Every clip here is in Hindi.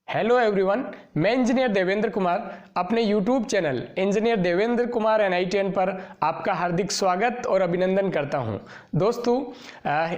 हेलो एवरीवन, मैं इंजीनियर देवेंद्र कुमार अपने YouTube channel engineer Devendra Kumar NITN पर आपका हार्दिक स्वागत और अभिनंदन करता हूं। दोस्तों,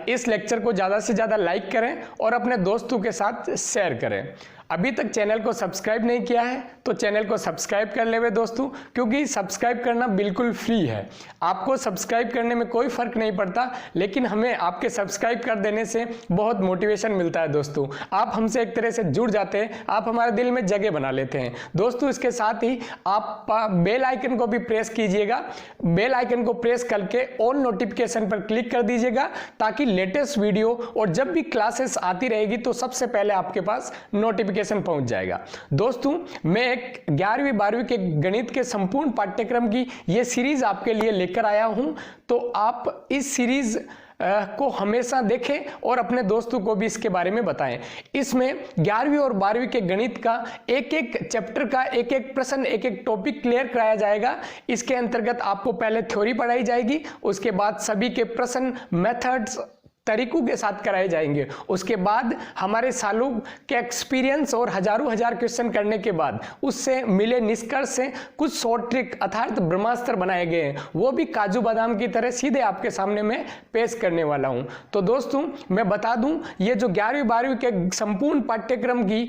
इस लेक्चर को ज़्यादा से ज़्यादा लाइक करें और अपने दोस्तों के साथ शेयर करें। अभी तक चैनल को सब्सक्राइब नहीं किया है तो चैनल को सब्सक्राइब कर लेवे दोस्तों, क्योंकि सब्सक्राइब करना बिल्कुल फ्री है। आपको सब्सक्राइब करने में कोई फ़र्क नहीं पड़ता, लेकिन हमें आपके सब्सक्राइब कर देने से बहुत मोटिवेशन मिलता है दोस्तों। आप हमसे एक तरह से जुड़ जाते हैं, आप हमारे दिल में जगह बना लेते हैं दोस्तों। इसके साथ ही आप बेल आइकन को भी प्रेस कीजिएगा। बेल आइकन को प्रेस करके ऑल नोटिफिकेशन पर क्लिक कर दीजिएगा, ताकि लेटेस्ट वीडियो और जब भी क्लासेस आती रहेगी तो सबसे पहले आपके पास नोटिफिकेशन पहुंच जाएगा। दोस्तों, मैं एक 11वीं 12वीं के गणित के संपूर्ण पाठ्यक्रम की ये सीरीज आपके लिए लेकर आया हूं, तो आप इस सीरीज को हमेशा देखें और अपने दोस्तों को भी इसके बारे में बताएं। इसमें 11वीं और 12वीं के गणित का एक एक चैप्टर का एक एक प्रश्न, एक एक टॉपिक क्लियर कराया जाएगा। इसके अंतर्गत आपको पहले थ्योरी पढ़ाई जाएगी, उसके बाद सभी के प्रश्न, मेथड्स, तरीकों के साथ कराए जाएंगे। उसके बाद हमारे सालों के एक्सपीरियंस और हजारों हजार क्वेश्चन करने के बाद उससे मिले निष्कर्ष से कुछ शॉर्ट ट्रिक अर्थात ब्रह्मास्त्र बनाए गए हैं, वो भी काजू बादाम की तरह सीधे आपके सामने मैं पेश करने वाला हूं। तो दोस्तों, मैं बता दूं, ये जो 11वीं 12वीं के संपूर्ण पाठ्यक्रम की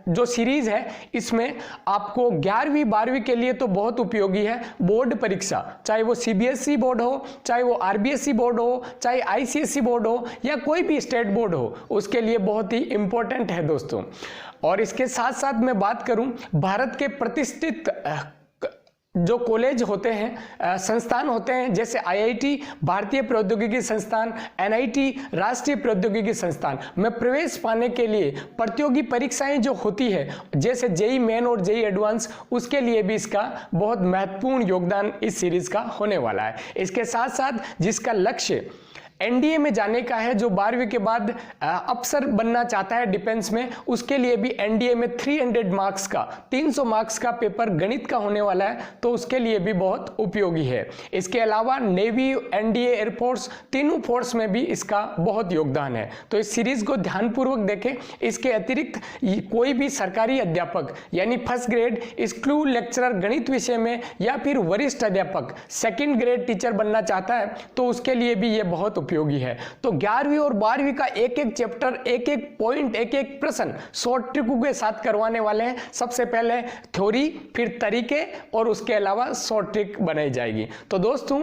जो सीरीज है, इसमें आपको 11वीं 12वीं के लिए तो बहुत उपयोगी है। बोर्ड परीक्षा, चाहे वो CBSE बोर्ड हो, चाहे वो RBSE बोर्ड हो, चाहे ICSE बोर्ड हो या कोई भी स्टेट बोर्ड हो, उसके लिए बहुत ही इंपॉर्टेंट है दोस्तों। और इसके साथ साथ मैं बात करूं, भारत के प्रतिष्ठित जो कॉलेज होते हैं, संस्थान होते हैं, जैसे IIT भारतीय प्रौद्योगिकी संस्थान, NIT राष्ट्रीय प्रौद्योगिकी संस्थान में प्रवेश पाने के लिए प्रतियोगी परीक्षाएं जो होती है, जैसे JEE मेन और JEE एडवांस, उसके लिए भी इसका बहुत महत्वपूर्ण योगदान इस सीरीज का होने वाला है। इसके साथ साथ जिसका लक्ष्य NDA में जाने का है, जो 12वीं के बाद अफसर बनना चाहता है डिफेंस में, उसके लिए भी NDA में 300 मार्क्स का 300 मार्क्स का पेपर गणित का होने वाला है, तो उसके लिए भी बहुत उपयोगी है। इसके अलावा नेवी, NDA, एयरफोर्स, तीनों फोर्स में भी इसका बहुत योगदान है। तो इस सीरीज को ध्यानपूर्वक देखें। इसके अतिरिक्त कोई भी सरकारी अध्यापक यानी फर्स्ट ग्रेड स्कूल लेक्चरर गणित विषय में, या फिर वरिष्ठ अध्यापक सेकेंड ग्रेड टीचर बनना चाहता है, तो उसके लिए भी ये बहुत उपयोगी है। तो 11वीं और 12वीं का एक एक चैप्टर, एक एक पॉइंट, एक एक प्रश्न शॉर्ट ट्रिकों के साथ करवाने वाले हैं। सबसे पहले थ्योरी, फिर तरीके, और उसके अलावा शॉर्ट ट्रिक बनाई जाएगी। तो दोस्तों,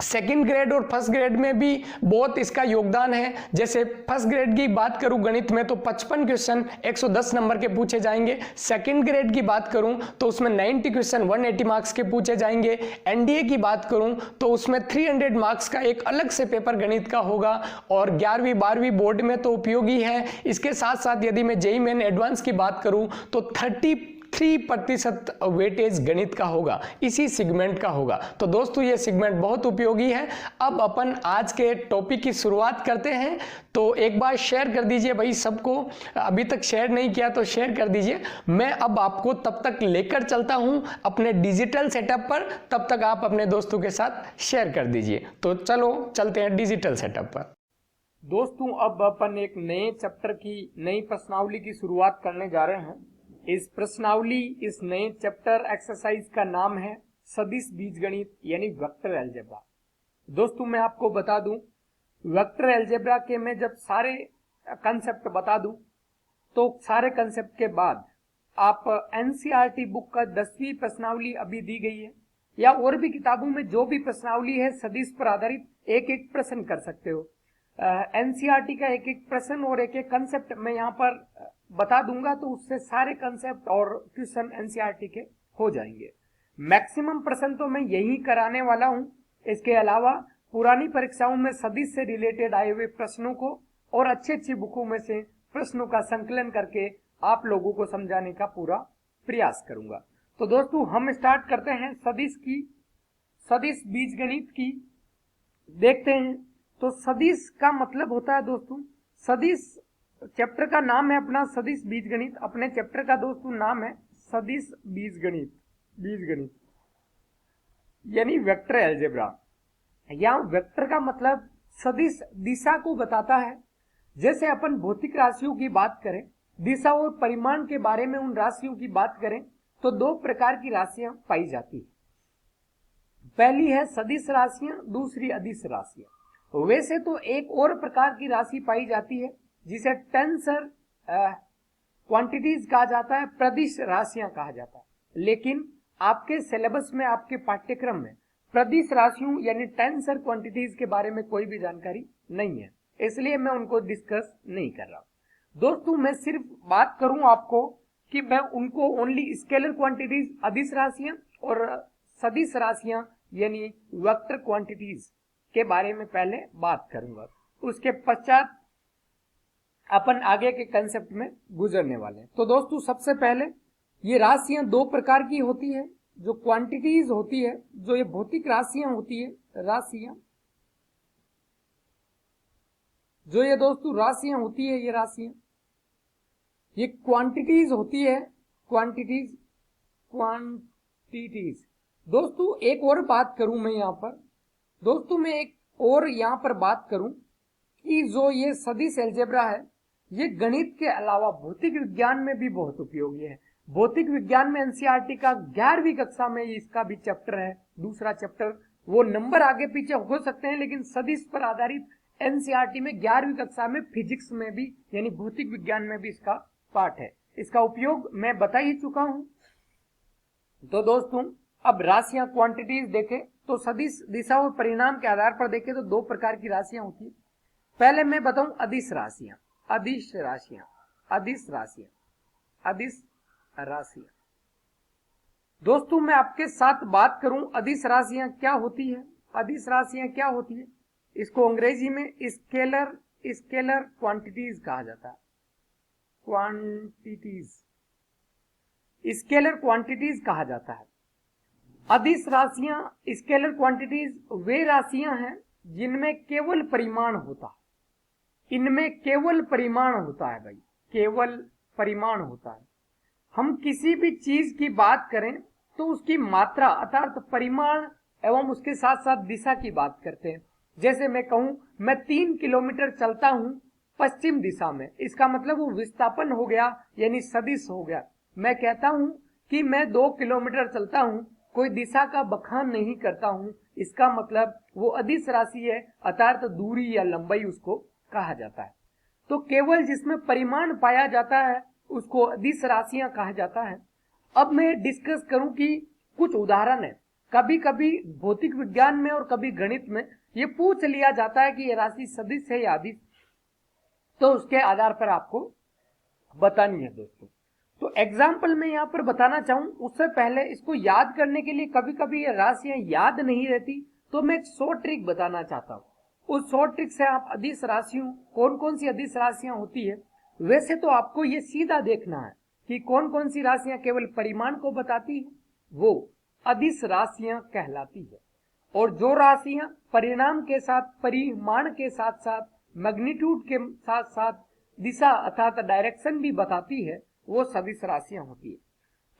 सेकेंड ग्रेड और फर्स्ट ग्रेड में भी बहुत इसका योगदान है। जैसे फर्स्ट ग्रेड की बात करूं गणित में, तो 55 क्वेश्चन 110 नंबर के पूछे जाएंगे। सेकेंड ग्रेड की बात करूं तो उसमें 90 क्वेश्चन 180 मार्क्स के पूछे जाएंगे। NDA की बात करूं तो उसमें 300 मार्क्स का एक अलग से पेपर गणित का होगा, और 11वीं 12वीं बोर्ड में तो उपयोगी है। इसके साथ साथ यदि मैं JEE मेन एडवांस की बात करूं तो 33% वेटेज गणित का होगा, इसी सेगमेंट का होगा। तो दोस्तों, ये सेगमेंट बहुत उपयोगी है। अब अपन आज के टॉपिक की शुरुआत करते हैं। तो एक बार शेयर कर दीजिए भाई सबको, अभी तक शेयर नहीं किया तो शेयर कर दीजिए। मैं अब आपको तब तक लेकर चलता हूं अपने डिजिटल सेटअप पर, तब तक आप अपने दोस्तों के साथ शेयर कर दीजिए। तो चलो चलते हैं डिजिटल सेटअप पर। दोस्तों, अब अपन एक नए चैप्टर की नई प्रश्नावली की शुरुआत करने जा रहे हैं। इस प्रश्नावली, इस नए चैप्टर एक्सरसाइज का नाम है सदिश बीजगणित यानी वेक्टर अलजेब्रा। दोस्तों, मैं आपको बता दूं, वेक्टर अलजेब्रा के मैं जब सारे कंसेप्ट बता दूं, तो सारे कंसेप्ट के बाद आप NCERT बुक का 10वीं प्रश्नावली अभी दी गई है, या और भी किताबों में जो भी प्रश्नावली है सदिश पर आधारित, एक एक प्रश्न कर सकते हो। NCERT का एक एक प्रश्न और एक एक कंसेप्ट मैं यहाँ पर बता दूंगा, तो उससे सारे कंसेप्ट और क्वेश्चन NCERT के हो जाएंगे। मैक्सिमम प्रश्न तो मैं यही कराने वाला हूं। इसके अलावा पुरानी परीक्षाओं में सदिश से रिलेटेड आए हुए प्रश्नों को और अच्छी अच्छी बुकों में से प्रश्नों का संकलन करके आप लोगों को समझाने का पूरा प्रयास करूंगा। तो दोस्तों, हम स्टार्ट करते हैं सदिश बीजगणित की। देखते हैं, तो सदिश का मतलब होता है दोस्तों, सदिश चैप्टर का नाम है अपना सदिश बीजगणित। अपने चैप्टर का दोस्तों नाम है सदिश बीजगणित यानी वेक्टर अलजेब्रा। यहाँ वेक्टर का मतलब सदिश दिशा को बताता है। जैसे अपन भौतिक राशियों की बात करें दिशा और परिमाण के बारे में उन राशियों की बात करें तो दो प्रकार की राशियां पाई जाती है। पहली है सदिश राशियां, दूसरी अदिश राशियां। वैसे तो एक और प्रकार की राशि पाई जाती है जिसे टेंसर क्वांटिटीज कहा जाता है, प्रदिश राशियां कहा जाता है। लेकिन आपके सिलेबस में, आपके पाठ्यक्रम में प्रदिश राशियों यानी टेंसर क्वांटिटीज के बारे में कोई भी जानकारी नहीं है, इसलिए मैं उनको डिस्कस नहीं कर रहा हूं। दोस्तों मैं सिर्फ बात करूं आपको कि मैं उनको ओनली स्केलर क्वांटिटीज अदिश राशियां और सदिश राशियां यानी वेक्टर क्वांटिटीज के बारे में पहले बात करूंगा, उसके पश्चात अपन आगे के कंसेप्ट में गुजरने वाले हैं। तो दोस्तों सबसे पहले ये राशियां दो प्रकार की होती है, जो क्वांटिटीज होती है, जो ये भौतिक राशियां होती है, राशियां जो ये दोस्तों राशियां होती है, ये राशियां ये क्वांटिटीज होती है, क्वांटिटीज। दोस्तों एक और बात करूं मैं यहां पर, दोस्तों मैं एक और यहां पर बात करूं कि जो ये सदिश अलजेब्रा है, ये गणित के अलावा भौतिक विज्ञान में भी बहुत उपयोगी है। भौतिक विज्ञान में एनसीईआरटी का 11वीं कक्षा में इसका भी चैप्टर है, दूसरा चैप्टर। वो नंबर आगे पीछे हो सकते हैं, लेकिन सदिश पर आधारित एनसीईआरटी में 11वीं कक्षा में फिजिक्स में भी यानी भौतिक विज्ञान में भी इसका पार्ट है। इसका उपयोग मैं बता ही चुका हूं। तो दोस्तों अब राशियां क्वांटिटीज देखें तो सदिश दिशा और परिणाम के आधार पर देखें तो दो प्रकार की राशियां होती है। पहले मैं बताऊं अदिश राशियां, अदिश राशियां, अदिश राशियां, अदिश राशियां। दोस्तों मैं आपके साथ बात करूं अदिश राशियां क्या होती है, अदिश राशियां क्या होती है। इसको अंग्रेजी में स्केलर क्वांटिटीज कहा जाता है, क्वांटिटीज, स्केलर क्वांटिटीज कहा जाता है। अदिश राशियां, स्केलर क्वांटिटीज वे राशियां हैं जिनमें केवल परिमाण होता है, इनमें केवल परिमाण होता है भाई, केवल परिमाण होता है। हम किसी भी चीज की बात करें तो उसकी मात्रा अर्थात परिमाण एवं उसके साथ साथ दिशा की बात करते हैं। जैसे मैं कहूं मैं 3 किलोमीटर चलता हूं पश्चिम दिशा में, इसका मतलब वो विस्थापन हो गया यानी सदिश हो गया। मैं कहता हूं कि मैं 2 किलोमीटर चलता हूं, कोई दिशा का बखान नहीं करता हूं, इसका मतलब वो अदिश राशि है अर्थात दूरी या लंबाई उसको कहा जाता है। तो केवल जिसमें परिमाण पाया जाता है उसको अदिश राशियां कहा जाता है। अब मैं डिस्कस करूं कि कुछ उदाहरण है। कभी कभी भौतिक विज्ञान में और कभी गणित में ये पूछ लिया जाता है कि ये राशि सदिश है या अदिश, तो उसके आधार पर आपको बतानी है दोस्तों। तो एग्जाम्पल मैं यहाँ पर बताना चाहूं, उससे पहले इसको याद करने के लिए कभी कभी ये राशियां याद नहीं रहती, तो मैं एक शॉर्ट ट्रिक बताना चाहता हूं। उस शॉर्ट ट्रिक से आप अदिश राशियों, कौन कौन सी अदिश राशियां होती है, वैसे तो आपको ये सीधा देखना है कि कौन कौन सी राशियां केवल परिमाण को बताती है, वो अदिश राशियां कहलाती है। और जो राशियां परिणाम के साथ, परिमाण के साथ साथ मैग्नीट्यूड के साथ साथ दिशा अर्थात डायरेक्शन भी बताती है, वो सदिश राशियां होती है।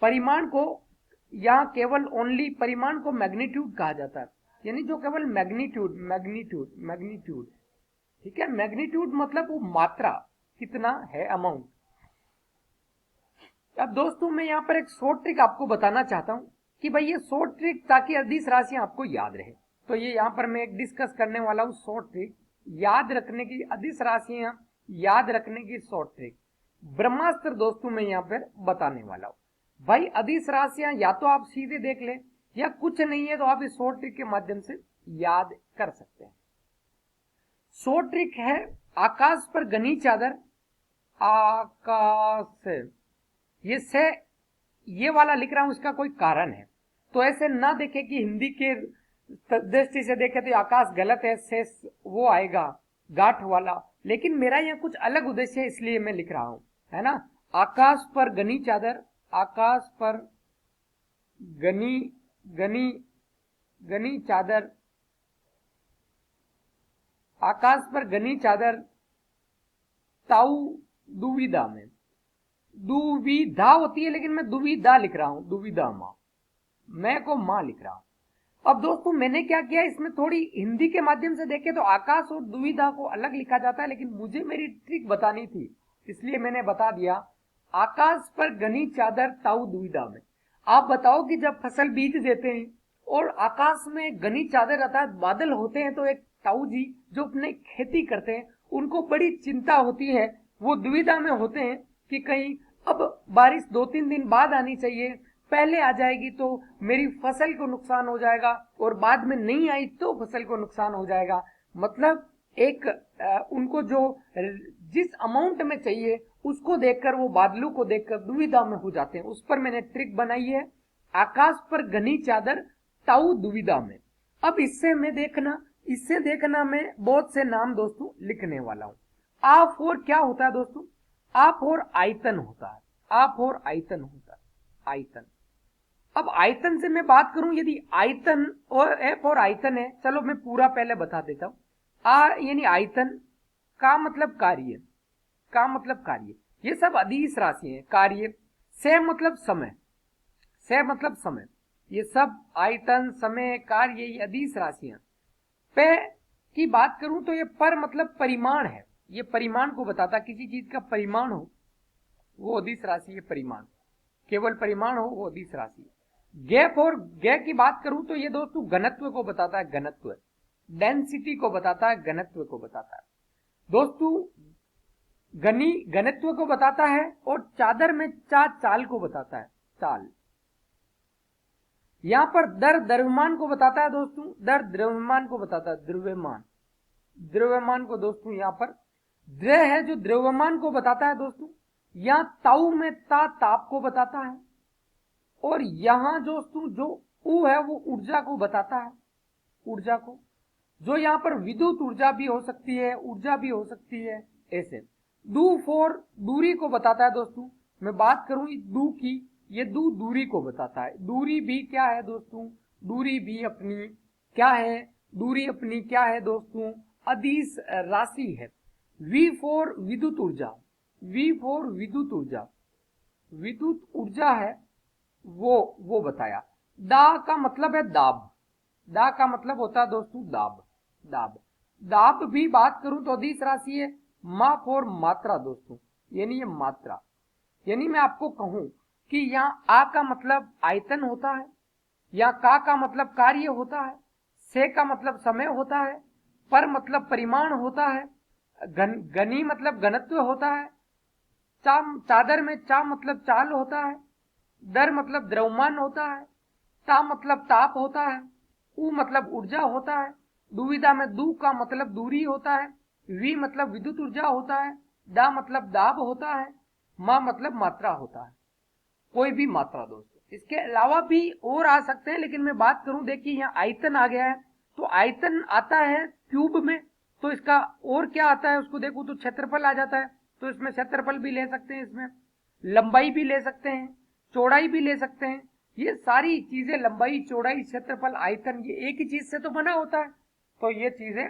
परिमाण को यहाँ केवल ओनली परिमाण को मैग्नीट्यूड कहा जाता है, यानी जो केवल मैग्नीट्यूड, ठीक है। मैग्नीट्यूड मतलब वो मात्रा, कितना है, अमाउंट। अब दोस्तों मैं यहाँ पर एक शॉर्ट ट्रिक आपको बताना चाहता हूं कि भाई ये शॉर्ट ट्रिक ताकि अदिश राशियां आपको याद रहे। तो ये यहाँ पर मैं एक डिस्कस करने वाला हूँ शॉर्ट ट्रिक याद रखने की, अदिश राशियां याद रखने की शॉर्ट ट्रिक, ब्रह्मास्त्र दोस्तों मैं यहाँ पर बताने वाला हूँ। भाई अदिश राशियां या तो आप सीधे देख लें या कुछ नहीं है तो आप इस शॉर्ट ट्रिक के माध्यम से याद कर सकते हैं। शॉर्ट ट्रिक है आकाश पर घनी चादर, आकाश से, ये वाला लिख रहा हूं, इसका कोई कारण है। तो ऐसे ना देखे कि हिंदी के दृष्टि से देखे तो आकाश गलत है, से वो आएगा गांठ वाला, लेकिन मेरा यहाँ कुछ अलग उद्देश्य है इसलिए मैं लिख रहा हूं, है ना। आकाश पर घनी चादर, आकाश पर घनी घनी घनी चादर, आकाश पर घनी चादर, ताऊ दुविधा में, दुविधा होती है लेकिन मैं दुविधा लिख रहा हूं, दुविधा मां, मैं को मां लिख रहा हूं। अब दोस्तों मैंने क्या किया, इसमें थोड़ी हिंदी के माध्यम से देखे तो आकाश और दुविधा को अलग लिखा जाता है, लेकिन मुझे मेरी ट्रिक बतानी थी इसलिए मैंने बता दिया। आकाश पर घनी चादर ताऊ दुविधा में। आप बताओ कि जब फसल बीज देते हैं और आकाश में घनी चादर अर्थात बादल होते हैं, तो एक ताऊ जी जो अपने खेती करते हैं उनको बड़ी चिंता होती है, वो दुविधा में होते हैं कि कहीं अब बारिश 2-3 दिन बाद आनी चाहिए, पहले आ जाएगी तो मेरी फसल को नुकसान हो जाएगा, और बाद में नहीं आई तो फसल को नुकसान हो जाएगा। मतलब एक उनको जो जिस अमाउंट में चाहिए उसको देखकर, वो बादलों को देखकर दुविधा में हो जाते हैं। उस पर मैंने ट्रिक बनाई है, आकाश पर घनी चादर ताऊ दुविधा में। अब इससे देखना मैं बहुत से नाम दोस्तों लिखने वाला हूं। आप और क्या होता है दोस्तों? आप और आयतन होता है। आप और आयतन होता है। आयतन। अब आयतन से मैं बात करूं, यदि आयतन और एफ और आयतन है, चलो मैं पूरा पहले बता देता हूं। यानी आयतन का मतलब कार्य, का मतलब कार्य, ये सब अदिश राशि है। कार्य से मतलब समय, से मतलब समय, ये सब आयतन, समय, कार्य, ये अदिश राशियां। पे की बात करूं तो ये पर मतलब परिमाण है, ये परिमाण को बताता, किसी चीज का परिमाण हो वो अदिश राशि है। परिमाण, केवल परिमाण हो वो अदिश राशि है। गैप और गे की बात करूं तो ये दोस्तों घनत्व को बताता है, घनत्व, डेंसिटी को बताता है, घनत्व को बताता है दोस्तों। घनत्व को बताता है, और चादर में चाल को बताता है, चाल। यहां पर दर द्रव्यमान को बताता है दोस्तों, दर द्रव्यमान को बताता है, द्रव्यमान, द्रव्यमान को दोस्तों यहां पर द्र है जो द्रव्यमान को बताता है दोस्तों। यहां ताऊ में ताप को बताता है, और यहां दोस्तों जो ऊ है वो ऊर्जा को बताता है, ऊर्जा को, जो यहां पर विद्युत ऊर्जा भी हो सकती है, ऊर्जा भी हो सकती है। ऐसे दू फोर दूरी को बताता है दोस्तों। मैं बात करूं दू की, ये दूरी को बताता है। दूरी भी क्या है दोस्तों? दूरी भी अपनी क्या है? दूरी अपनी क्या है दोस्तों? अदिश राशि है। वी फोर विद्युत ऊर्जा, वी फोर विद्युत ऊर्जा, विद्युत ऊर्जा है, वो बताया। दा का मतलब है दाब, दा का मतलब होता है दोस्तों दाब, दाब। दाब भी बात करूं तो अदिश राशि है। माप और मात्रा दोस्तों, यानी ये मात्रा, यानी मैं आपको कहूं कि यहाँ आ का मतलब आयतन होता है, या का मतलब कार्य होता है, से का मतलब समय होता है, पर मतलब परिमाण होता है, घनी मतलब घनत्व होता है, चादर में चा मतलब चाल होता है, दर मतलब द्रव्यमान होता है, ता मतलब ताप होता है, उ मतलब ऊर्जा होता है, दुविधा में दू का मतलब दूरी होता है, वी मतलब विद्युत ऊर्जा होता है, दा मतलब दाब होता है, मा मतलब मात्रा होता है, कोई भी मात्रा दोस्तों। इसके अलावा भी और आ सकते हैं, लेकिन मैं बात करूं, देखिए यहाँ आयतन आ गया है, तो आयतन आता है क्यूब में, तो इसका और क्या आता है उसको देखो तो क्षेत्रफल आ जाता है, तो इसमें क्षेत्रफल भी ले सकते हैं, इसमें लंबाई भी ले सकते हैं, चौड़ाई भी ले सकते हैं। ये सारी चीजें, लंबाई, चौड़ाई, क्षेत्रफल, आयतन, ये एक ही चीज से तो बना होता है, तो ये चीजें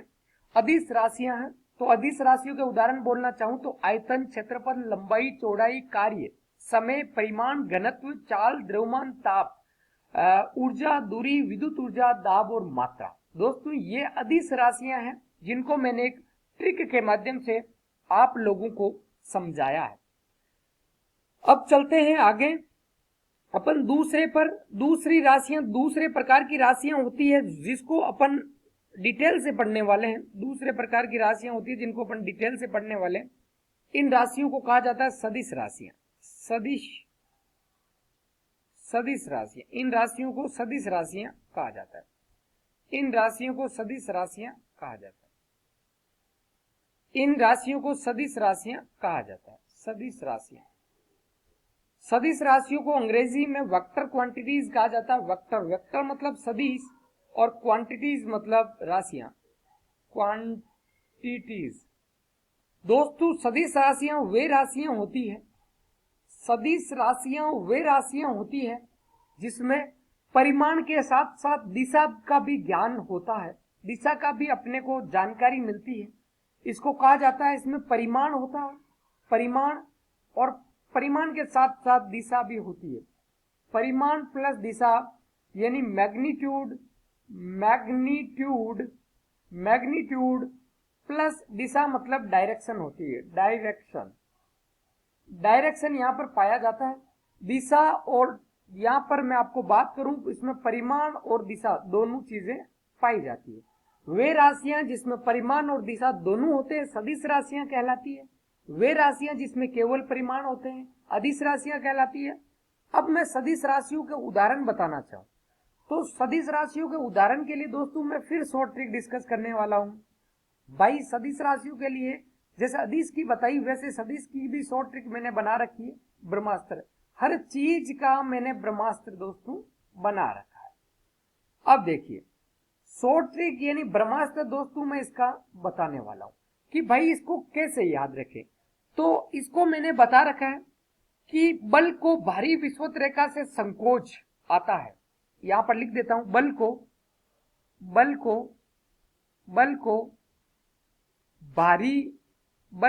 अदिश राशियां हैं। तो अदिश राशियों के उदाहरण बोलना चाहूं तो आयतन, क्षेत्रफल, लंबाई, चौड़ाई, कार्य, समय, परिमाण, घनत्व, चाल, द्रव्यमान, ताप, ऊर्जा, दूरी, विद्युत ऊर्जा, दाब और मात्रा। दोस्तों ये अदिश राशियां हैं जिनको मैंने एक ट्रिक के माध्यम से आप लोगों को समझाया है। अब चलते हैं आगे, अपन दूसरी राशियां, दूसरे प्रकार की राशियां होती है जिसको अपन डिटेल से पढ़ने वाले हैं। दूसरे प्रकार की राशियां होती है जिनको अपन डिटेल से पढ़ने वाले हैं। इन राशियों को कहा जाता है सदिश राशियां, सदिश राशियां। इन राशियों को सदिश राशियां कहा जाता है, इन राशियों को सदिश राशियां कहा जाता है, इन राशियों को सदिश राशियां कहा जाता है, सदिश राशियां। सदिश राशियों को अंग्रेजी में वेक्टर क्वांटिटीज कहा जाता है। वेक्टर, वेक्टर मतलब सदिश, और क्वांटिटीज मतलब राशियां, क्वांटिटीज। दोस्तों सदिश राशियां वे राशियां होती है, सदिश राशियां वे राशियां होती है जिसमें परिमाण के साथ साथ दिशा का भी ज्ञान होता है, दिशा का भी अपने को जानकारी मिलती है। इसको कहा जाता है, इसमें परिमाण होता है, परिमाण, और परिमाण के साथ साथ दिशा भी होती है। परिमाण प्लस दिशा यानी मैग्नीट्यूड, मैग्नीट्यूड, मैग्नीट्यूड प्लस दिशा मतलब डायरेक्शन होती है, डायरेक्शन, डायरेक्शन यहाँ पर पाया जाता है। दिशा और यहाँ पर मैं आपको बात करूं इसमें परिमाण और दिशा दोनों चीजें पाई जाती है। वे राशियां जिसमें परिमाण और दिशा दोनों होते हैं सदिश राशियां कहलाती है। वे राशियां जिसमें केवल परिमाण होते हैं अदिश राशियां कहलाती है। अब मैं सदिश राशियों के उदाहरण बताना चाहूँ तो सदिश राशियों के उदाहरण के लिए दोस्तों मैं फिर शॉर्ट ट्रिक डिस्कस करने वाला हूँ। भाई सदिश राशियों के लिए जैसे अदिश की बताई वैसे सदिश की भी शॉर्ट ट्रिक मैंने बना रखी है। ब्रह्मास्त्र, हर चीज का मैंने ब्रह्मास्त्र दोस्तों बना रखा है। अब देखिए शॉर्ट ट्रिक यानी ब्रह्मास्त्र दोस्तों मैं इसका बताने वाला हूं कि भाई इसको कैसे याद रखें। तो इसको मैंने बता रखा है कि बल को भारी विषुवत रेखा से संकोच आता है। यहां पर लिख देता हूं बल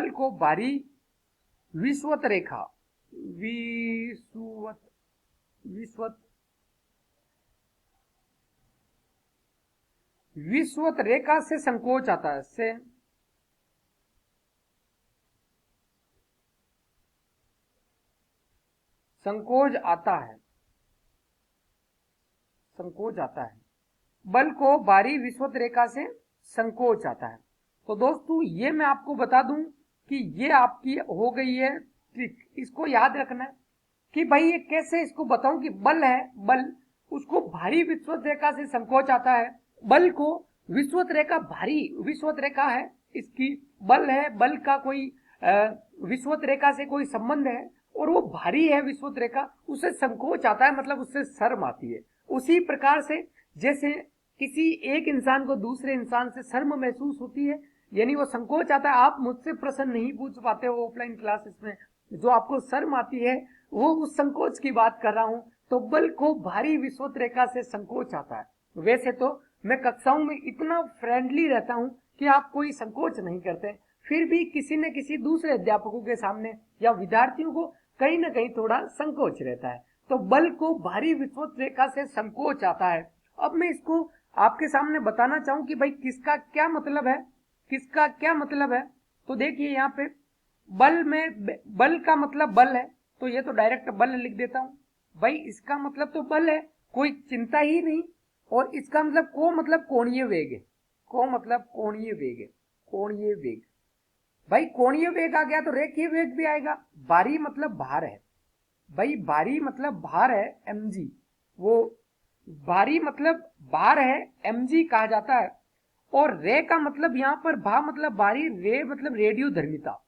को भारी विषुवत रेखा विषुवत रेखा से संकोच आता है। संकोच आता है। बल को भारी विषुवत रेखा से संकोच आता है। तो दोस्तों ये मैं आपको बता दूं कि ये आपकी हो गई है ट्रिक। इसको याद रखना है कि भाई ये कैसे इसको बताऊं कि बल है, बल उसको भारी विषुवत रेखा से संकोच आता है। बल को विषुवत रेखा भारी विषुवत रेखा है, इसकी बल है, बल का कोई विषुवत रेखा से कोई संबंध है और वो भारी है विषुवत रेखा, उससे संकोच आता है मतलब उससे शर्म आती है। उसी प्रकार से जैसे किसी एक इंसान को दूसरे इंसान से शर्म महसूस होती है यानी वो संकोच आता है। आप मुझसे प्रश्न नहीं पूछ पाते हो ऑफलाइन क्लासेस में, जो आपको शर्म आती है वो उस संकोच की बात कर रहा हूं। तो बल को भारी विषुवत रेखा से संकोच आता है। वैसे तो मैं कक्षाओं में इतना फ्रेंडली रहता हूं कि आप कोई संकोच नहीं करते, फिर भी किसी न किसी दूसरे अध्यापकों के सामने या विद्यार्थियों को कहीं ना कहीं थोड़ा संकोच रहता है। तो बल को भारी विषुवत रेखा से संकोच आता है। अब मैं इसको आपके सामने बताना चाहूं कि भाई किसका क्या मतलब है, किसका क्या मतलब है। तो देखिए यहाँ पे बल में बल का मतलब बल है तो ये तो डायरेक्ट बल लिख देता हूं। भाई इसका मतलब तो बल है, कोई चिंता ही नहीं। और इसका मतलब को मतलब कोणीय वेग है, को मतलब कोणीय वेग है, कोणीय वेग। भाई कोणीय वेग आ गया तो रेखीय वेग भी आएगा। भारी मतलब भार है, भाई भारी मतलब भार है mg, वो भारी मतलब भार है mg कहा जाता है। और रे का मतलब यहाँ पर भा मतलब भारी, रे मतलब रेडियो धर्मिता।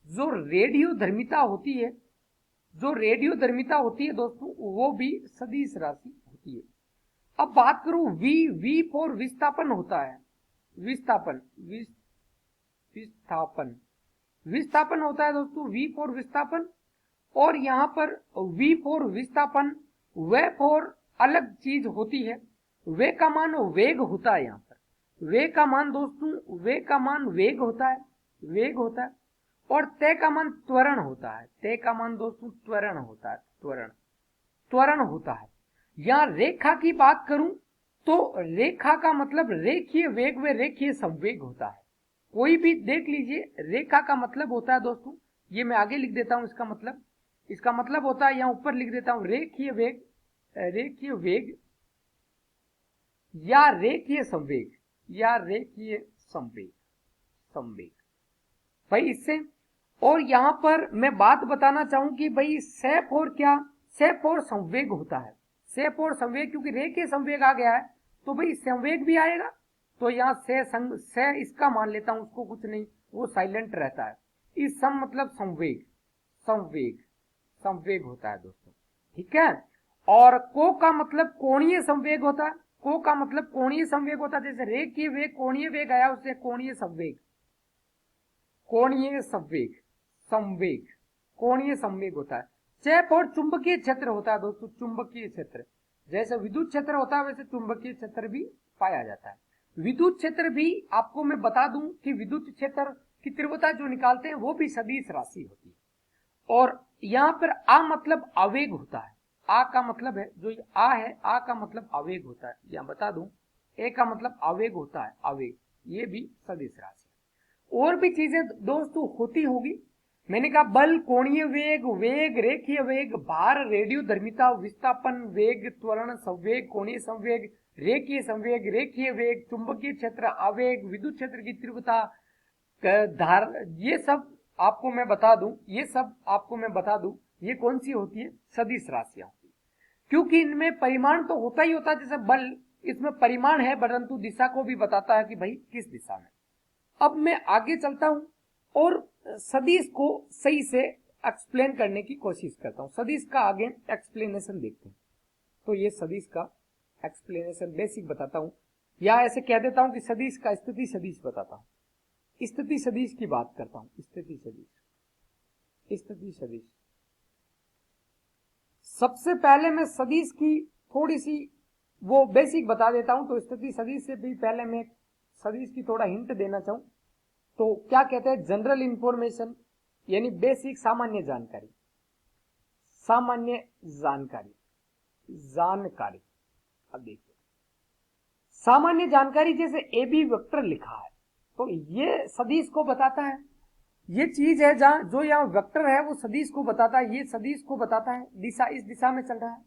जो रेडियो धर्मिता होती है, जो रेडियो धर्मिता होती है दोस्तों वो भी सदिश राशि होती है। अब बात करूं वी फॉर विस्थापन होता है, विस्थापन विस्थापन होता है दोस्तों, वी फॉर विस्थापन। और यहाँ पर वी फॉर विस्थापन, वे फॉर अलग चीज होती है। वे का मान वेग होता है। यहाँ पर वे का मान दोस्तों, वे का मान वेग होता है, वेग होता है। और तय का मान त्वरण होता है, तय का मान दोस्तों त्वरण होता है, त्वरण होता है। यहाँ रेखा की बात करूं तो रेखा का मतलब रेखीय वेग व रेखीय संवेग होता है। कोई भी देख लीजिए, रेखा का मतलब होता है दोस्तों, ये मैं आगे लिख देता हूं इसका मतलब होता है, यहाँ ऊपर लिख देता हूं रेखीय वेग, रेखीय वेग या रेखीय संवेग, या रेखीय संवेग भाई इससे। और यहां पर मैं बात बताना चाहूं कि भाई सेप और क्या, सेप और संवेग होता है, सेप और संवेग, क्योंकि रेखीय संवेग आ गया है तो भाई संवेग भी आएगा। तो यहाँ से इसका मान लेता हूं, उसको कुछ नहीं, वो साइलेंट रहता है। इस सम मतलब संवेग होता है दोस्तों, ठीक है। और को का मतलब कोणीय संवेग होता है, को का मतलब कोणीय संवेग होता है। जैसे रेखीय वेग कोणीय वेग आया, उससे कोणीय संवेग कोणीय संवेग होता है। चेप और चुंबकीय क्षेत्र होता है दोस्तों, चुंबकीय क्षेत्र, जैसे विद्युत क्षेत्र होता है वैसे चुंबकीय क्षेत्र भी पाया जाता है। विद्युत क्षेत्र भी आपको मैं बता दूं कि विद्युत क्षेत्र की तीव्रता जो निकालते हैं वो भी सदिश राशि होती है। और यहाँ पर आ मतलब आवेग होता है, आ का मतलब है, जो आ है, आ का मतलब आवेग होता है। यहाँ बता दूं ए का मतलब आवेग होता है, आवेग, ये भी सदिश राशि। और भी चीजें दोस्तों होती होगी, मैंने कहा बल, कोणीय वेग, वेग, रेखीय वेग, भार, रेडियोधर्मिता, विस्थापन, वेग, त्वरण, संवेग, कोणीय संवेग, रेखीय संवेग, रेखीय वेग, चुंबकीय क्षेत्र, आवेग, विद्युत क्षेत्र की तीव्रता, धार, ये सब आपको मैं बता दूं, ये कौन सी होती है? सदिश राशियां होती है। क्योंकि इनमें परिमाण तो होता ही होता है, जैसे बल, इसमें परिमाण है परंतु दिशा को भी बताता है कि भाई किस दिशा में। अब मैं आगे चलता हूं और सदिश को सही से एक्सप्लेन करने की कोशिश करता हूं। सदिश का आगे एक्सप्लेनेशन देखते हैं। तो ये सदिश का एक्सप्लेनेशन बेसिक बताता हूं, या ऐसे कह देता हूं कि सदिश का स्थिति सदिश बताता हूं। स्थिति सदिश की बात करता हूं। स्थिति सदिश सबसे पहले मैं सदिश की थोड़ी सी वो बेसिक बता देता हूं। तो स्थिति सदिश से भी पहले मैं सदिश की थोड़ा हिंट देना चाहूं तो क्या कहते हैं? जनरल इंफॉर्मेशन, यानी बेसिक, सामान्य जानकारी। अब देखिए, सामान्य जानकारी जैसे ए बी वेक्टर लिखा है तो ये सदिश को बताता है। ये चीज है जहां जो यहाँ वेक्टर है वो सदिश को बताता है। ये सदिश को बताता है दिशा इस दिशा में चल रहा है।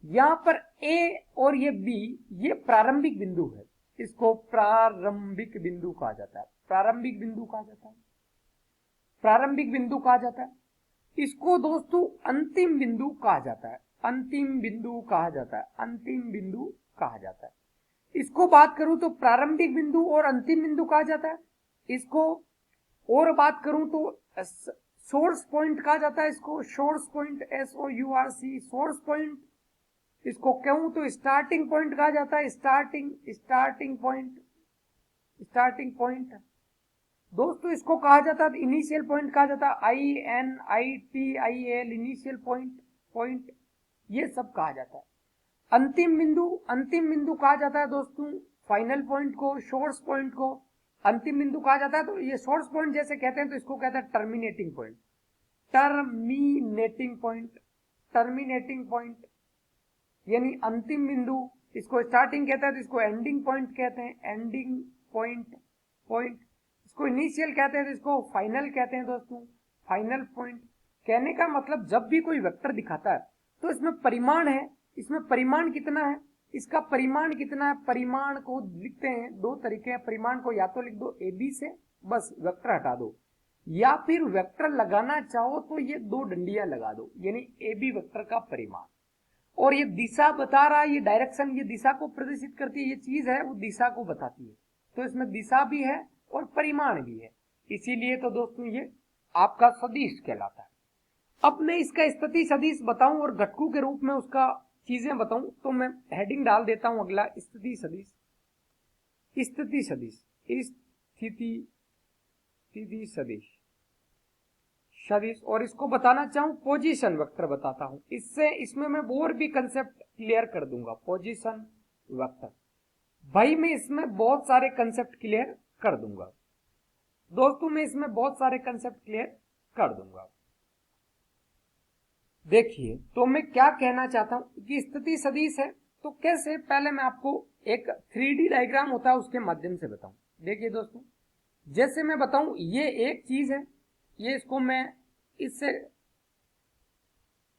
यहां पर ए और ये बी, ये प्रारंभिक बिंदु है। इसको प्रारंभिक बिंदु कहा जाता है। प्रारंभिक बिंदु कहा जाता है। इसको दोस्तों अंतिम बिंदु कहा जाता है। अंतिम बिंदु कहा जाता है। इसको बात करूं तो प्रारंभिक बिंदु और अंतिम बिंदु कहा जाता है। इसको और बात करूं तो सोर्स पॉइंट कहा जाता है। इसको source point, SOURC, source point. इसको कहूं तो स्टार्टिंग पॉइंट कहा जाता है। स्टार्टिंग पॉइंट दोस्तों इसको कहा जाता है। इनिशियल पॉइंट कहा जाता है। INITIAL, इनिशियल पॉइंट, ये सब कहा जाता है। अंतिम बिंदु कहा जाता है दोस्तों फाइनल पॉइंट को, सोर्स पॉइंट को अंतिम बिंदु कहा जाता है। तो ये सोर्स पॉइंट जैसे कहते हैं तो इसको कहते हैं टर्मिनेटिंग पॉइंट, यानी अंतिम बिंदु। इसको स्टार्टिंग कहते हैं तो इसको एंडिंग पॉइंट कहते हैं। एंडिंग पॉइंट, इसको इनिशियल कहते हैं तो इसको फाइनल कहते हैं दोस्तों। फाइनल पॉइंट कहने का मतलब जब भी कोई वेक्टर दिखाता है तो इसमें परिमाण है। इसमें परिमाण कितना है? इसका परिमाण कितना है? परिमाण को लिखते हैं दो तरीके हैं। परिमाण को या तो लिख दो AB से, बस वेक्टर हटा दो, या फिर वेक्टर लगाना चाहो तो ये दो डंडियां लगा दो, यानी AB वेक्टर का परिमाण। और ये दिशा बता रहा है, ये डायरेक्शन, ये दिशा को प्रदर्शित करती है। ये चीज है वो दिशा को बताती है। तो इसमें दिशा भी है और परिमाण भी है, इसीलिए तो दोस्तों ये आपका सदिश कहलाता है। अब मैं इसका स्थिति सदिश बताऊं और घटकों के रूप में उसका चीजें बताऊं तो मैं हेडिंग डाल देता हूं अगला, स्थिति सदिश। और इसको बताना चाहूं पोजीशन वेक्टर बताता हूं। इसमें मैं और भी कंसेप्ट क्लियर कर दूंगा। पोजीशन वेक्टर, भाई मैं इसमें बहुत सारे कंसेप्ट क्लियर कर दूंगा दोस्तों, देखिए तो मैं क्या कहना चाहता हूं कि स्थिति सदिश है तो कैसे, पहले मैं आपको एक 3D डायग्राम होता है उसके माध्यम से बताऊं। देखिए दोस्तों, जैसे मैं बताऊं ये एक चीज है, ये इसको मैं इससे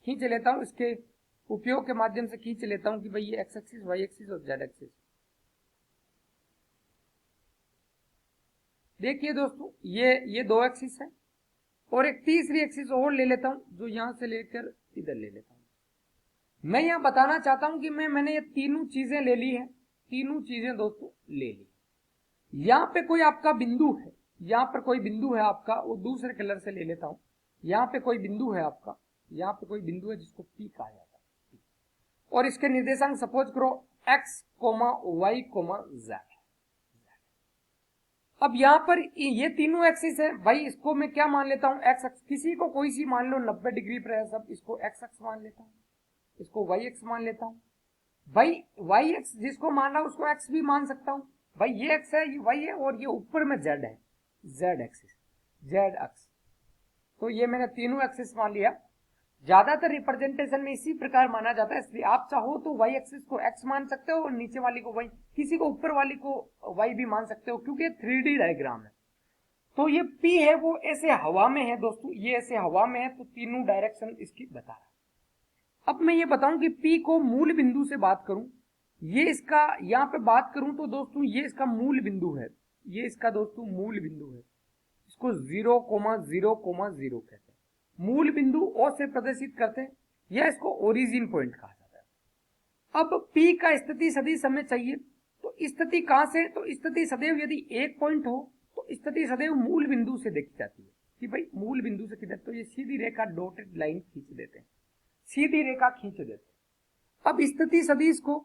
खींच लेता हूं, इसके उपयोग के माध्यम से खींच लेता हूं कि भाई ये एक्स एक्सिस, वाई एक्सिस और जेड एक्सिस। देखिए दोस्तों ये दो एक्सिस है और एक तीसरी एक्सिस और ले लेता हूं जो यहां से लेकर इधर ले लेता हूं। मैं यहां बताना चाहता हूं कि मैंने ये तीनों चीजें ले ली है, तीनों चीजें दोस्तों ले ली। यहां पे कोई आपका बिंदु है, यहां पर कोई बिंदु है आपका, वो दूसरे कलर से ले लेता हूं। यहां पे कोई बिंदु है आपका, यहां पे कोई बिंदु है जिसको P कहा जाता है, और इसके निर्देशांक सपोज करो x, y, z। अब यहां पर ये तीनों एक्सिस है भाई, इसको मैं क्या मान लेता हूं x अक्ष, किसी को कोई सी मान लो 90 डिग्री पर है सब, इसको x अक्ष मान लेता हूं, इसको y अक्ष मान लेता हूं। भाई y अक्ष जिसको मान रहा हूं उसको x भी मान सकता हूं। भाई ये x है, ये y है और ये ऊपर में z है, z एक्सिस, z अक्ष। तो ये मैंने तीनों एक्सिस मान लिया। ज्यादातर रिप्रेजेंटेशन में इसी प्रकार माना जाता है, इसलिए आप चाहो तो y एक्सिस को x मान सकते हो और नीचे वाली को y, किसी को ऊपर वाली को y भी मान सकते हो क्योंकि 3D डायग्राम है। तो ये P है वो ऐसे हवा में है दोस्तों, ये ऐसे हवा में है, तो तीनों डायरेक्शन इसकी बता रहा है। अब मैं ये बताऊं कि P को मूल बिंदु से बात करूं, ये इसका यहाँ पे बात करूं तो दोस्तों ये इसका मूल बिंदु है, ये इसका दोस्तों मूल बिंदु है, इसको 0,0,0 कहते हैं, मूल बिंदु O से प्रदर्शित करते हैं, या इसको ओरिजिन पॉइंट कहा जाता है। अब P का स्थिति सदिश हमें चाहिए, तो स्थिति कहां से, तो स्थिति सदैव यदि एक पॉइंट हो तो स्थिति सदैव मूल बिंदु से देखी जाती है कि भाई मूल बिंदु से किधर, तो ये सीधी रेखा डॉटेड लाइन खींच देते हैं, सीधी रेखा खींच देते हैं। अब स्थिति सदिश को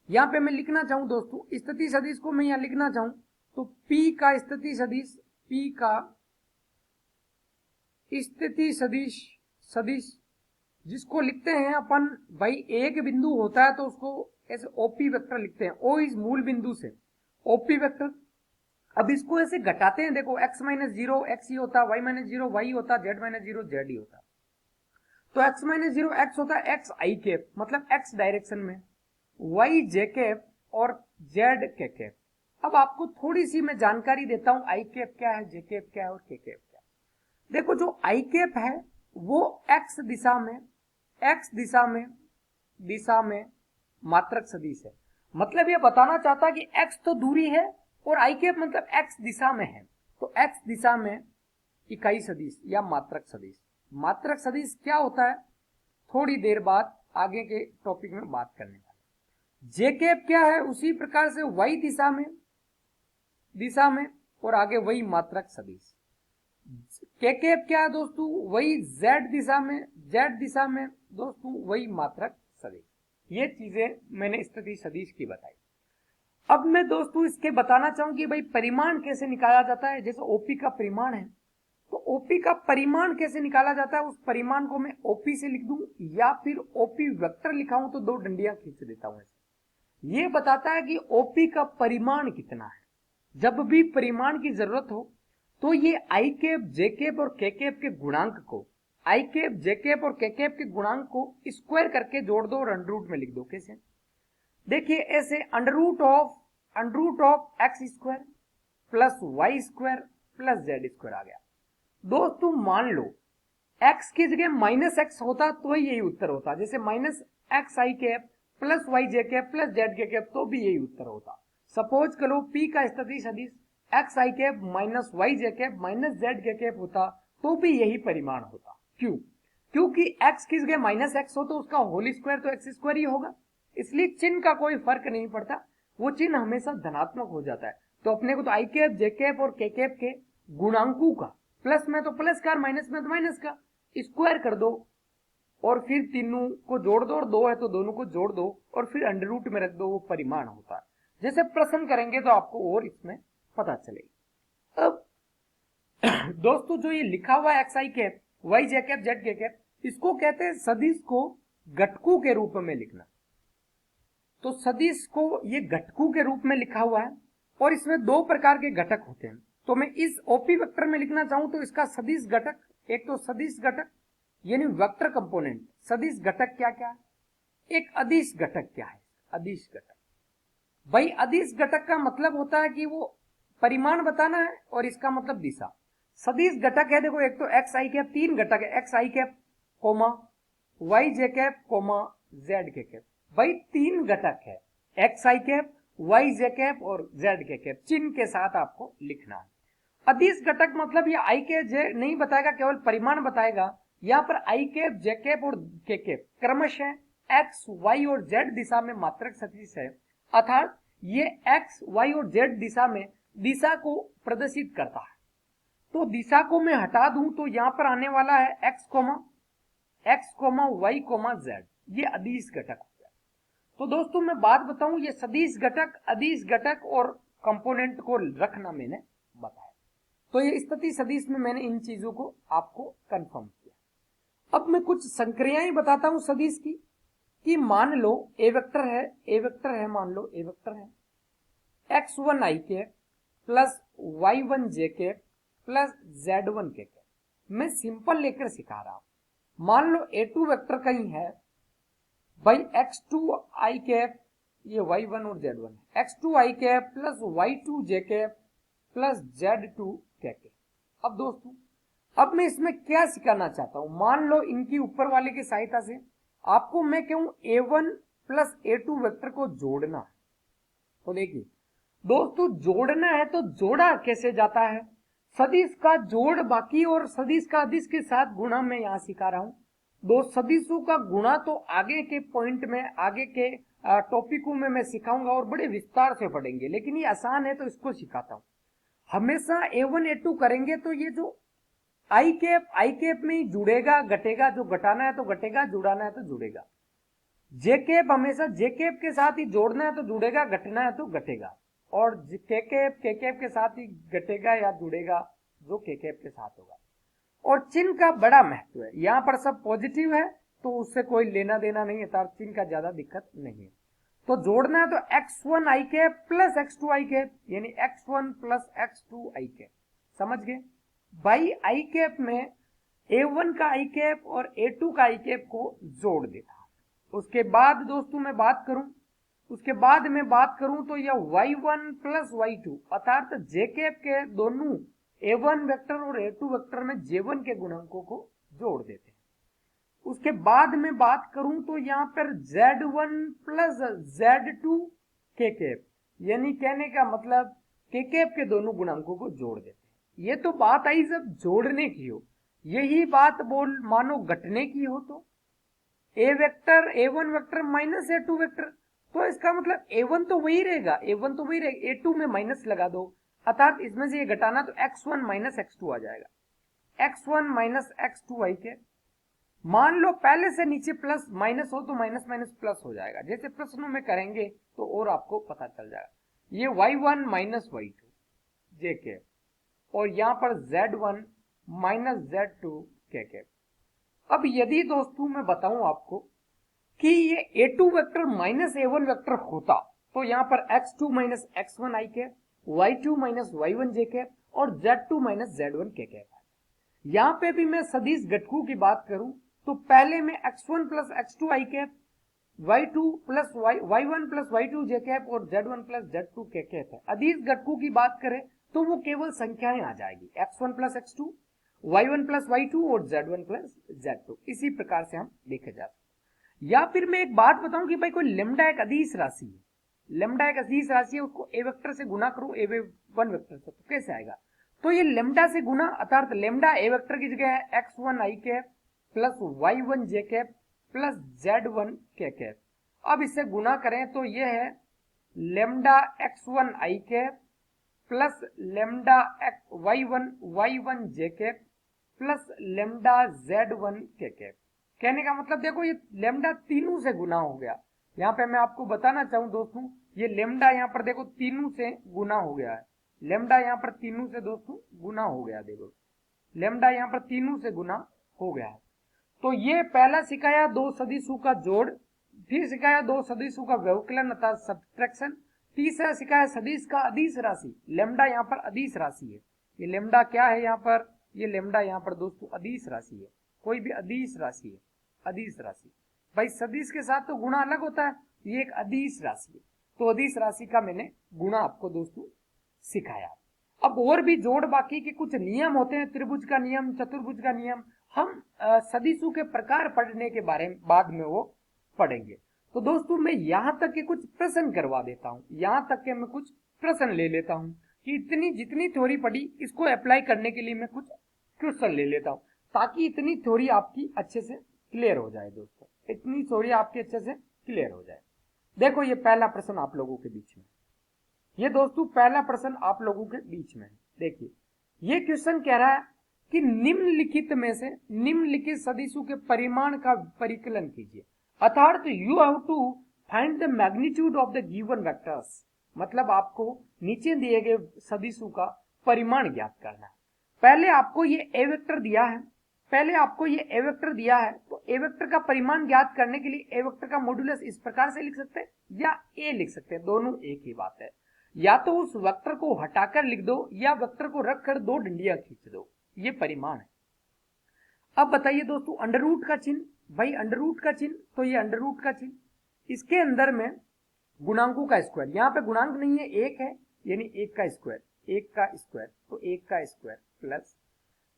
यहां पे मैं लिखना चाहूं दोस्तों, स्थिति सदिश को मैं यहां लिखना चाहूं तो P का स्थिति सदिश, P का स्थिति सदिश, सदिश जिसको लिखते हैं अपन, भाई एक बिंदु होता है तो उसको ऐसे ओपी वेक्टर लिखते हैं, ओ इज मूल बिंदु से ओपी वेक्टर। अब इसको ऐसे घटाते हैं, देखो x माइनस 0 x ही होता, y माइनस 0 y होता, z माइनस 0 z ही होता, तो x माइनस 0 x होता है x i कैप, मतलब x डायरेक्शन में, y j कैप और z k कैप। अब आपको थोड़ी सी मैं जानकारी देता हूं, i कैप क्या है, j कैप क्या है और k कैप क्या है। देखो जो i कैप है वो x दिशा में मात्रक सदिश है, मतलब ये बताना चाहता है कि x तो दूरी है और i कैप मतलब x दिशा में है, तो x दिशा में इकाई सदिश या मात्रक सदिश। मात्रक सदिश क्या होता है थोड़ी देर बाद आगे के टॉपिक में बात करने वाले। जे कैप क्या है, उसी प्रकार से y दिशा में और आगे वही मात्रक सदिश। के कैप क्या है दोस्तों, वही z दिशा में दोस्तों वही मात्रक सदिश। ये चीजें मैंने स्थिति सदिश की बताई। अब मैं दोस्तों इसके बताना चाहूं कि भाई परिमाण कैसे निकाला जाता है। जैसे ओपी का परिमाण है तो ओपी का परिमाण कैसे निकाला जाता है, उस परिमाण को मैं ओपी से लिख दूं या फिर ओपी वेक्टर लिखाऊं तो दो डंडियां खींच देता हूं ऐसे। ये बताता है कि ओपी का परिमाण कितना है। जब भी परिमाण की जरूरत हो तो ये आई कैप जे कैप और के कैप के गुणांक को, आई कैप जे कैप और के कैप के गुणांक को स्क्वायर करके जोड़ दो और अंडर रूट में लिख दो। कैसे, देखिए ऐसे under root of x square plus y square plus z square आ गया। दोस्तों मान लो x की जगह माइनस एक्स होता तो यही उत्तर होता, जैसे माइनस एक्स आई कैप प्लस वाई जे कैप प्लस जेड के कैप, तो भी यही उत्तर होता। सपोज करो P का स्थिति सदिश एक्स आई कैप माइनस वाई जे कैप माइनस जेड के कैप होता तो भी यही परिमाण होता। क्यों, क्योंकि x की जगह माइनस एक्स हो तो उसका होल स्क्वायर तो एक्स स्क्वायर ही होगा, इसलिए चिन्ह का कोई फर्क नहीं पड़ता, वो चिन्ह हमेशा धनात्मक हो जाता है। तो अपने को तो आई कैप जे कैप और के कैप के गुणांकों का प्लस में तो प्लस का, माइनस में तो माइनस का स्क्वायर कर दो और फिर तीनों को जोड़ दो, और दो है तो दोनों को जोड़ दो और फिर अंडर रूट में रख दो, वो परिमाण होता है। जैसे प्रश्न करेंगे तो आपको और इसमें पता चलेगा। अब दोस्तों जो ये लिखा हुआ है एक्स आई कैप वाई जे कैप जेड के कैप, इसको कहते हैं सदिश को घटकों के रूप में लिखना। तो सदिश को ये घटकों के रूप में लिखा हुआ है और इसमें दो प्रकार के घटक होते हैं। तो मैं इस ओपी वेक्टर में लिखना चाहूं तो इसका सदिश घटक, एक तो सदिश घटक यानी वेक्टर कंपोनेंट, सदिश घटक क्या क्या है, एक अदिश घटक क्या है। अदिश घटक, भाई अदिश घटक का मतलब होता है कि वो परिमाण बताना है और इसका मतलब दिशा। सदिश घटक है, देखो एक तो एक्स आई कैप, तीन घटक है, एक्स आई कैप कोमा वाई जे कैप कोमा जेड के कैप, भाई तीन घटक है, एक्स आई कैप वाई जे कैप और जेड के कैप, चिन्ह के साथ आपको लिखना है। अदिश घटक मतलब ये आई कैप जे नहीं बताएगा, केवल परिमाण बताएगा। यहाँ पर आई कैप जे कैप और के कैप क्रमशः एक्स वाई और जेड दिशा में मात्रक सदिश है, अर्थात ये एक्स वाई और जेड दिशा में दिशा को प्रदर्शित करता है। तो दिशा को मैं हटा दूं तो यहां पर आने वाला है x comma y comma z, ये अदिश घटक हो गया। तो दोस्तों मैं बात बताऊं, ये सदिश घटक, अदिश घटक और कंपोनेंट को रखना मैंने बताया। तो ये स्थिति सदिश में मैंने इन चीजों को आपको कंफर्म किया। अब मैं कुछ संक्रियाएं बताता हूं सदिश की, कि मान लो ए वेक्टर है, मान लो ए वेक्टर है x1 आई कैप प्लस y1 जे कैप प्लस z1 के कैप। मैं सिंपल लेकर सिखा रहा हूं। मान लो a2 वेक्टर कहीं है, भाई x2 आई कैप, ये y1 और z1 है, x2 I cap plus y2 J cap plus z2 के कैप। अब दोस्तों, अब मैं इसमें क्या सिखाना चाहता हूं, मान लो इनकी ऊपर वाले की सहायता से आपको मैं कहूं a1 प्लस a2 वेक्टर को जोड़ना है। तो देखिए दोस्तों, जोड़ना है तो जोड़ा कैसे जाता है, सदिश का जोड़ बाकी और सदिश का अदिश के साथ गुणा मैं यहां सिखा रहा हूं। दो सदिशों का गुणा तो आगे के पॉइंट में, आगे के टॉपिकों में मैं सिखाऊंगा और बड़े विस्तार से पढ़ेंगे, लेकिन ये आसान है तो इसको सिखाता हूं। हमेशा a1 a2 करेंगे तो ये जो आई कैप में ही जुड़ेगा घटेगा, जो घटाना है तो घटेगा, जुड़ाना है तो जुड़ेगा। जे कैप हमेशा जे कैप के साथ ही जोड़ना है तो जुड़ेगा, घटना है तो घटेगा, और के कैप के साथ ही घटेगा या जुड़ेगा जो के कैप के साथ होगा। और चिन्ह का बड़ा महत्व है, यहां पर सब पॉजिटिव है तो उससे कोई लेना देना नहीं है, अर्थात चिन्ह का ज्यादा दिक्कत नहीं है। तो जोड़ना है तो x1 I cap plus x2 I cap, यानी x1 plus x2 I cap, समझ गए भाई। आई कैप में a1 का आई कैप और a2 का आई कैप को जोड़ देता। उसके बाद दोस्तों मैं बात करूं तो यह y1 प्लस y2 अर्थात जे कैप के दोनों a1 वेक्टर और a2 वेक्टर में j1 के गुणांकों को जोड़ देते हैं। उसके बाद में बात करूं तो यहां पर z1 प्लस z2 के कैप, यानी कहने का मतलब के कैप के दोनों गुणांकों को जोड़ देते हैं। ये तो बात आई जब जोड़ने की हो, यही बात बोल मानो घटने की हो तो a vector a1 vector minus a2 vector, तो इसका मतलब a1 तो वही रहेगा, a2 में माइनस लगा दो, अर्थात इसमें से ये घटाना तो x1 माइनस x2 आ जाएगा, x1 माइनस x2 आई के। मान लो पहले से नीचे प्लस माइनस हो तो माइनस माइनस प्लस हो जाएगा, जैसे प्रश्नों में करेंगे तो और आपको पता चल जाएगा। ये y1 माइनस y2 जे के, और यहां पर z1 माइनस z2 के कैप। अब यदि दोस्तों मैं बताऊं आपको कि ये a2 vector minus a1 vector होता तो यहां पर x2 माइनस x1 आई कैप, y2 माइनस y1 जे कैप और z2 माइनस z1 के कैप। यहां पे भी मैं सदिश घटकों की बात करूं तो पहले में x1 plus x2 I cap, y2 plus y1 plus y2 J cap और z1 प्लस z2 के कैप है। अदिश घटकों की बात करें तो वो केवल संख्याएं आ जाएगी, x1 plus x2, y1 plus y2 और z1 प्लस z2। इसी प्रकार से हम देखे जाते हैं। या फिर मैं एक बात बताऊं कि भाई कोई लेमडा एक अदिश राशि है, लेमडा एक अदिश राशि है, उसको a वेक्टर से गुना करो a1 वेक्टर से, तो कैसे आएगा, तो ये लेमडा से गुना, अर्थात लेमडा a वेक्टर की जगह है x1 आई कैप प्लस y1 जे कैप प्लस z1 के कैप। अब इससे गुना करें तो ये है लेमडा x1 आई कैप प्लस लेमडा y1 जे कैप प्लस लेमडा z1 के कैप। कहने का मतलब देखो ये लेमडा तीनों से गुना हो गया। यहाँ पे मैं आपको बताना चाहूं दोस्तों, ये लेमडा यहाँ पर देखो तीनों से गुना हो गया है, लेमडा यहाँ पर तीनों से दोस्तों गुना हो गया, देखो लेमडा यहाँ पर तीनों से गुना हो गया है। तो ये पहला सिखाया दो सदिशों का जोड़, फिर सिखाया दो सदिशों का व्यवकलन अर्थात सब्ट्रैक्शन, तीसरा सिखाया सदिश का अदिश राशि, लेमडा यहाँ पर अदिश राशि है। ये लेमडा क्या है यहाँ पर, ये लेमडा यहाँ पर दोस्तों अदिश राशि है, कोई भी अदिश राशि है, अदिश राशि भाई सदिश के साथ तो गुणा अलग होता है, ये एक अदिश राशि है, तो अदिश राशि का मैंने गुणा आपको दोस्तों सिखाया। अब और भी जोड़ बाकी के कुछ नियम होते हैं, त्रिभुज का नियम, चतुर्भुज का नियम, हम सदिशों के प्रकार पढ़ने के बारे में बाद में वो पढ़ेंगे। तो दोस्तों मैं यहां तक के कुछ प्रश्न करवा देता हूं, यहां तक के मैं कुछ प्रश्न ले लेता हूं कि इतनी जितनी थ्योरी पढ़ी इसको अप्लाई करने के लिए मैं कुछ क्वेश्चन ले लेता हूं, ताकि इतनी थ्योरी आपकी अच्छे से क्लियर हो जाए दोस्तों, इतनी थ्योरी आपकी अच्छे से क्लियर हो जाए। देखो ये पहला प्रश्न आप लोगों के बीच में, ये दोस्तों पहला प्रश्न आप लोगों के बीच में है। देखिए ये क्वेश्चन कह रहा है कि निम्नलिखित में से निम्नलिखित सदिशों के परिमाण का परिकलन कीजिए, अर्थात you have to find the magnitude of the given vectors, मतलब आपको नीचे दिए गए सदिशों का परिमाण ज्ञात करना है। पहले आपको ये ए वेक्टर दिया है, पहले आपको ये ए वेक्टर दिया है, तो ए वेक्टर का परिमाण ज्ञात करने के लिए ए वेक्टर का मॉड्यूलस इस प्रकार से लिख सकते हैं या ए लिख सकते हैं, दोनों एक ही बात है। या तो उस वेक्टर को हटाकर लिख दो या वेक्टर को रखकर दो डंडियां खींच दो, ये परिमाण है। अब बताइए दोस्तों अंडर रूट का चिन्ह, भाई अंडर रूट का चिन्ह, तो ये अंडर रूट का चिन्ह, इसके अंदर में गुणांकों का स्क्वायर, यहाँ पे गुणांक नहीं है, एक है, यानी एक का स्क्वायर, एक का स्क्वायर, तो एक का स्क्वायर प्लस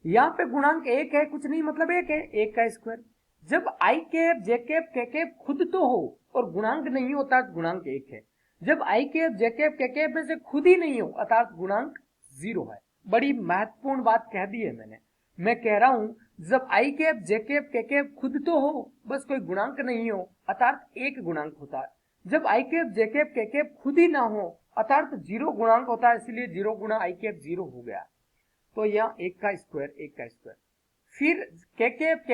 यहाँ पे गुणांक एक है, कुछ नहीं मतलब एक है, एक का स्क्वायर। जब आई कैप जे कैप के कैप खुद तो हो और गुणांक नहीं होता तो गुणांक एक है। जब आई कैप जे कैप के कैप में से खुद ही नहीं हो अर्थात गुणांक 0 है। बड़ी महत्वपूर्ण बात कह दी है मैंने। मैं कह रहा हूं जब आई कैप जे कैप के कैप खुद तो हो, बस कोई गुणांक नहीं हो अर्थात एक गुणांक होता है। जब आई कैप जे कैप के कैप खुद ही ना हो अर्थात 0 गुणांक होता है, इसलिए 0 गुणा आई कैप 0 हो गया। तो यहाँ एक का स्क्वायर, एक का स्क्वायर। फिर के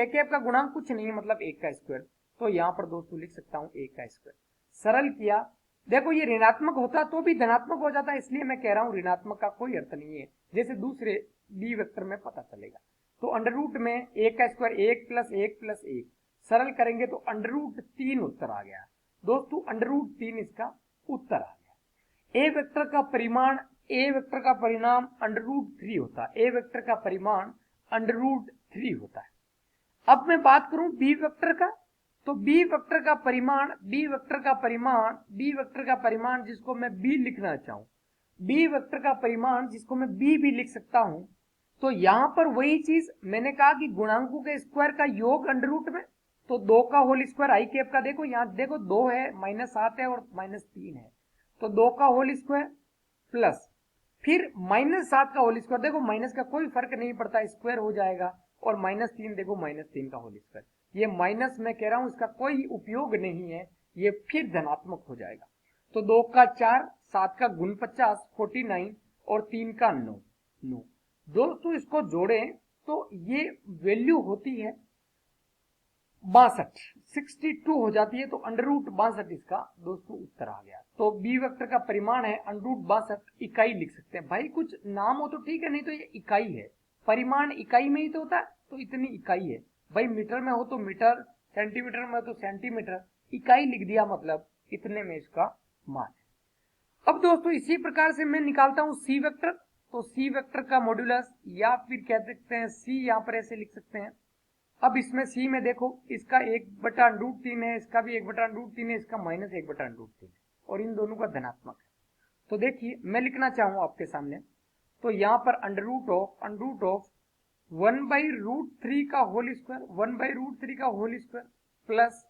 कैप का गुणांक कुछ नहीं है मतलब एक का स्क्वायर, तो यहाँ पर दोस्तों लिख सकता हूं एक का स्क्वायर। सरल किया, देखो ये ऋणात्मक होता तो भी धनात्मक हो जाता है, इसलिए मैं कह रहा हूं ऋणात्मक का कोई अर्थ नहीं है, जैसे दूसरे बी वेक्टर में पता चलेगा। तो अंडर रूट में एक का स्क्वायर 1 प्लस 1 प्लस 1, सरल करेंगे तो अंडर रूट 3 उत्तर आ गया दोस्तों। अंडर रूट 3 इसका उत्तर आ गया। ए वेक्टर का परिमाण, ए वेक्टर का परिणाम अंडर रूट 3 होता है। ए वेक्टर का परिमाण अंडर रूट 3 होता है। अब मैं बात करूं बी वेक्टर का, तो बी वेक्टर का परिमाण, बी वेक्टर का परिमाण, बी वेक्टर का परिमाण जिसको मैं बी लिखना चाहूं, बी वेक्टर का परिमाण जिसको मैं बी भी लिख सकता हूं, तो यहां पर वही चीज मैंने कहा कि गुणांकों के स्क्वायर का योग अंडर रूट में, तो 2 का होल स्क्वायर आई कैप का, देखो यहां देखो 2 है, -7 है और -3 है, तो 2 का होल स्क्वायर प्लस फिर -7 का होल स्क्वायर, देखो माइनस का कोई फर्क नहीं पड़ता, स्क्वायर हो जाएगा, और -3 देखो -3 का होल स्क्वायर। ये माइनस मैं कह रहा हूं इसका कोई उपयोग नहीं है, ये फिर धनात्मक हो जाएगा। तो 2 का 4, 7 का गुण 50 49 और 3 का 9। दोस्तों इसको जोड़ें तो ये वैल्यू होती है 62, 62 हो जाती है, तो अंडर रूट 62 इसका दोस्तों उत्तर आ गया। तो बी वेक्टर का परिमाण है अंडर रूट 62, इकाई लिख सकते हैं। भाई कुछ नाम हो तो ठीक है, नहीं तो ये इकाई है, परिमाण इकाई में ही तो होता है, तो इतनी इकाई है। भाई मीटर में हो तो मीटर, सेंटीमीटर में हो तो सेंटीमीटर, इकाई लिख दिया मतलब इतने में इसका मान है। अब दोस्तों इसी प्रकार से मैं निकालता हूं सी वेक्टर, तो सी वेक्टर का मॉड्यूलस या फिर कह सकते हैं सी, यहां पर ऐसे लिख सकते हैं। अब इसमें सी में देखो इसका 1/√3 है, इसका भी 1/√3 है, इसका -1/√3 है, और इन दोनों का धनात्मक है। तो देखिए मैं लिखना चाहूँ आपके सामने, तो यहाँ पर अंडर रूट ऑफ 1/√3 का होल स्क्वायर, 1/√3 का होल स्क्वायर प्लस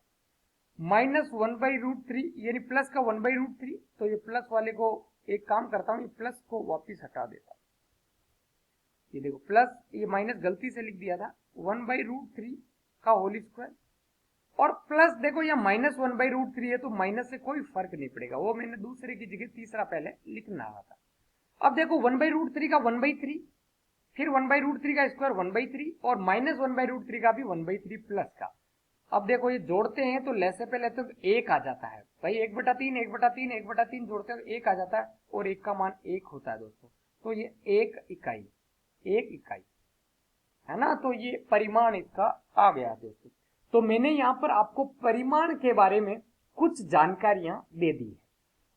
-1/√3 यानी प्लस का 1/√3, तो ये प्लस वाले को एक काम करता हूँ, ये प्लस को वापिस हटा देता हूँ। ये देखो प्लस, ये माइनस गलती से लिख दिया था, 1/√3 का होल स्क्वायर, और प्लस देखो यहाँ -1/√3 है, तो माइनस से कोई फर्क नहीं पड़ेगा, वो मैंने दूसरे की जगह तीसरा पहले लिखना था। अब देखो 1/√3 का 1/3, फिर 1/√3 का स्क्वायर 1/3, और -1/√3 का भी 1/3 प्लस का। अब देखो ये जोड़ते हैं तो लेसे पे लेते तो 1 आ जाता है, भाई 1/3 1/3 1/3 जोड़ते हैं 1 आ जाता है, और 1 का मान 1 होता है दोस्तों। तो ये 1 इकाई है ना, तो ये परिमाण इसका आ गया दोस्तों। तो मैंने यहाँ पर आपको परिमाण के बारे में कुछ जानकारियां दे दी है।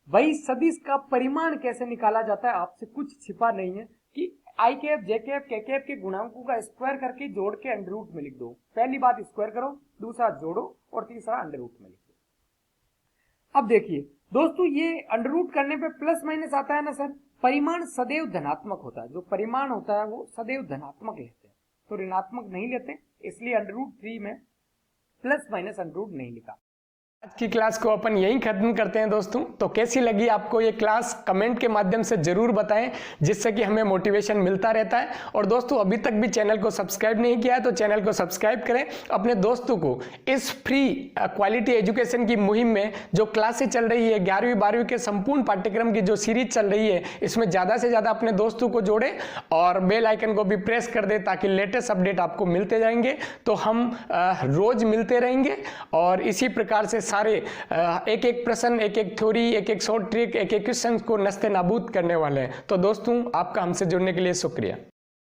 भाई सदिश का परिमाण कैसे निकाला जाता है आपसे कुछ छिपा नहीं है कि आई कैप जे कैप के कैप के गुणांकों का स्क्वायर करके जोड़ के अंडर रूट में लिख दो। पहली बात स्क्वायर करो, दूसरा जोड़ो, और तीसरा अंडर रूट में लिख दो। अब देखिए दोस्तों ये अंडर रूट करने पे प्लस माइनस आता है ना सर, परिमाण सदैव धनात्मक होता है, जो परिमाण होता है वो सदैव धनात्मक लेते हैं, तो ऋणात्मक नहीं लेते, इसलिए अंडर रूट 3 में प्लस माइनस अंडर रूट नहीं लिखा। आज की क्लास को अपन यहीं खत्म करते हैं दोस्तों। तो कैसी लगी आपको ये क्लास कमेंट के माध्यम से जरूर बताएं, जिससे कि हमें मोटिवेशन मिलता रहता है। और दोस्तों अभी तक भी चैनल को सब्सक्राइब नहीं किया है तो चैनल को सब्सक्राइब करें, अपने दोस्तों को इस फ्री क्वालिटी एजुकेशन की मुहिम में जो क्लासें चल रही है 11वीं 12वीं के संपूर्ण पाठ्यक्रम की जो सीरीज चल रही है, इसमें ज़्यादा से ज़्यादा अपने दोस्तों को जोड़ें और बेल आइकन को भी प्रेस कर दें, ताकि लेटेस्ट अपडेट आपको मिलते जाएंगे। तो हम रोज मिलते रहेंगे और इसी प्रकार से सारे एक एक प्रश्न, एक एक थ्योरी, एक एक शॉर्ट ट्रिक, एक एक क्वेश्चन को नस्ते नाबूद करने वाले हैं। तो दोस्तों आपका हमसे जुड़ने के लिए शुक्रिया।